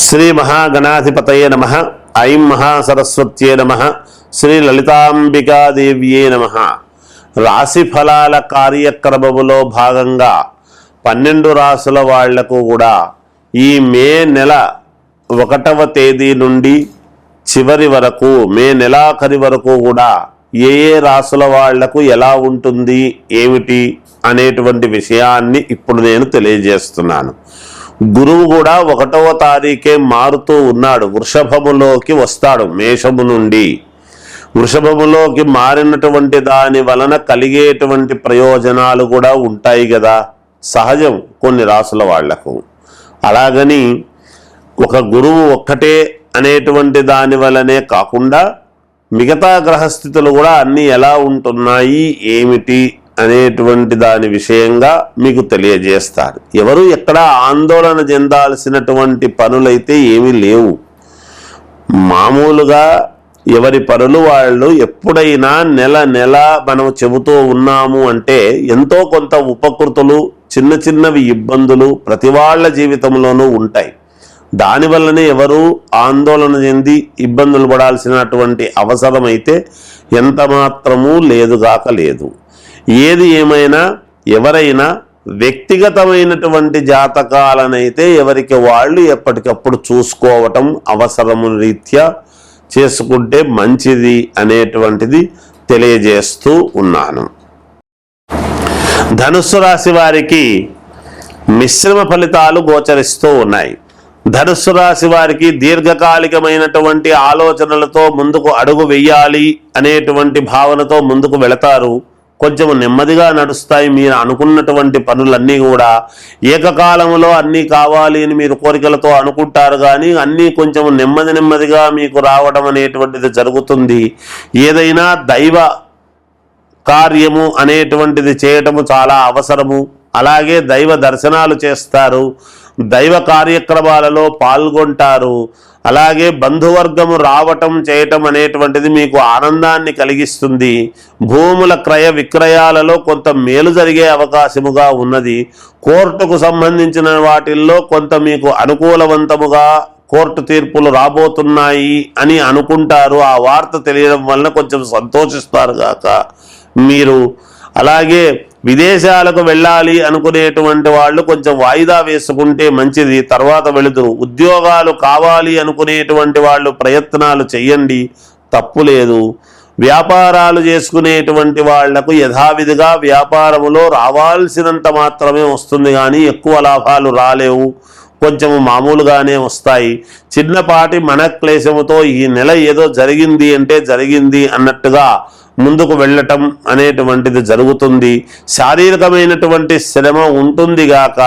శ్రీ మహాగణాధిపతయే నమః. ఐం మహాసరస్వత్యే నమః. శ్రీ లలితాంబికాదేవ్యే నమః. రాశి ఫలాల కార్యక్రమములో భాగంగా 12 రాసుల వాళ్లకు కూడా ఈ మే నెల 1వ తేదీ నుండి చివరి వరకు, మే నెలాఖరి వరకు కూడా ఏ రాసుల వాళ్లకు ఎలా ఉంటుంది ఏమిటి అనేటువంటి విషయాన్ని ఇప్పుడు నేను తెలియజేస్తున్నాను. గురువు కూడా 1వ తారీఖే మారుతూ ఉన్నాడు, వృషభములోకి వస్తాడు. మేషము నుండి వృషభములోకి మారినటువంటి దాని వలన కలిగేటువంటి ప్రయోజనాలు కూడా ఉంటాయి కదా, సహజం కొన్ని రాసుల వాళ్లకు. అలాగని ఒక గురువు ఒక్కటే అనేటువంటి దాని వలనే కాకుండా మిగతా గ్రహస్థితులు కూడా అన్నీ ఎలా ఉంటున్నాయి ఏమిటి అనేటువంటి దాని విషయంగా మీకు తెలియజేస్తారు. ఎవరు ఎక్కడ ఆందోళన చెందాల్సినటువంటి పనులైతే ఏమీ లేవు. మామూలుగా ఎవరి పనులు వాళ్ళు ఎప్పుడైనా నెల నెల మనం చెబుతూ ఉన్నాము అంటే ఎంతో కొంత ఉపకృతులు, చిన్న చిన్నవి ఇబ్బందులు ప్రతి వాళ్ళ జీవితంలోనూ ఉంటాయి. దానివల్లనే ఎవరు ఆందోళన చెంది ఇబ్బందులు పడాల్సినటువంటి అవసరం అయితే ఎంత మాత్రమూ లేదుగాక లేదు. ఏది ఏమైనా ఎవరైనా వ్యక్తిగతమైనటువంటి జాతకాలనైతే ఎవరికి వాళ్ళు ఎప్పటికప్పుడు చూసుకోవటం అవసరము రీత్యా చేసుకుంటే మంచిది అనేటువంటిది తెలియజేస్తూ ఉన్నాను. ధనుస్సు రాశి వారికి మిశ్రమ ఫలితాలు గోచరిస్తూ ఉన్నాయి. ధనుస్సు రాశి వారికి దీర్ఘకాలికమైనటువంటి ఆలోచనలతో ముందుకు అడుగు వెయ్యాలి అనేటువంటి భావనతో ముందుకు వెళతారు. కొంచెం నెమ్మదిగా నడుస్తాయి. మీరు అనుకున్నటువంటి పనులన్నీ కూడా ఏకకాలంలో అన్నీ కావాలి అని మీరు కోరికలతో అనుకుంటారు, కానీ అన్నీ కొంచెం నెమ్మదిగా మీకు రావడం అనేటువంటిది జరుగుతుంది. ఏదైనా దైవ కార్యము అనేటువంటిది చేయటము చాలా అవసరము. అలాగే దైవ దర్శనాలు చేస్తారు, దైవ కార్యక్రమాలలో పాల్గొంటారు. అలాగే బంధువర్గము రావటం చేయటం అనేటువంటిది మీకు ఆనందాన్ని కలిగిస్తుంది. భూముల క్రయ విక్రయాలలో కొంత మేలు జరిగే అవకాశముగా ఉన్నది. కోర్టుకు సంబంధించిన వాటిల్లో కొంత మీకు అనుకూలవంతముగా కోర్టు తీర్పులు రాబోతున్నాయి అని అనుకుంటారు. ఆ వార్త తెలియడం వలన కొంచెం సంతోషిస్తారు గాక మీరు. అలాగే విదేశాలకు వెళ్ళాలి అనుకునేటువంటి వాళ్ళు కొంచెం వాయిదా వేసుకుంటే మంచిది, తర్వాత వెళుదురు. ఉద్యోగాలు కావాలి అనుకునేటువంటి వాళ్ళు ప్రయత్నాలు చెయ్యండి, తప్పు లేదు. వ్యాపారాలు చేసుకునేటువంటి వాళ్లకు యథావిధిగా వ్యాపారములో రావాల్సినంత మాత్రమే వస్తుంది, కానీ ఎక్కువ లాభాలు రాలేవు, కొంచెము మామూలుగానే వస్తాయి. చిన్నపాటి మనక్లేశముతో ఈ నెల ఏదో జరిగింది అంటే జరిగింది అన్నట్టుగా ముందుకు వెళ్ళటం అనేటువంటిది జరుగుతుంది. శారీరకమైనటువంటి శ్రమ ఉంటుంది గాక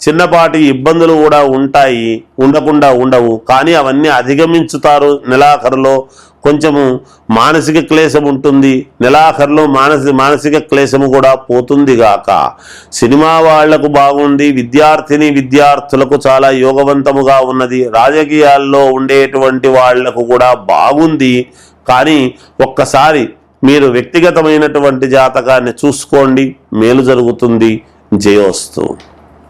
చిన్నపాటి ఇబ్బందులు కూడా ఉంటాయి, ఉండకుండా ఉండవు, కానీ అవన్నీ అధిగమించుతారు. నెలాఖరులో కొంచెము మానసిక క్లేశం ఉంటుంది, నెలాఖరులో మానసిక క్లేశము కూడా పోతుంది గాక. సినిమా వాళ్లకు బాగుంది, విద్యార్థులకు చాలా యోగవంతముగా ఉన్నది. రాజకీయాల్లో ఉండేటువంటి వాళ్లకు కూడా బాగుంది. కానీ ఒక్కసారి మీరు వ్యక్తిగతమైనటువంటి జాతకాన్ని చూసుకోండి, మేలు జరుగుతుంది. జయోస్తు.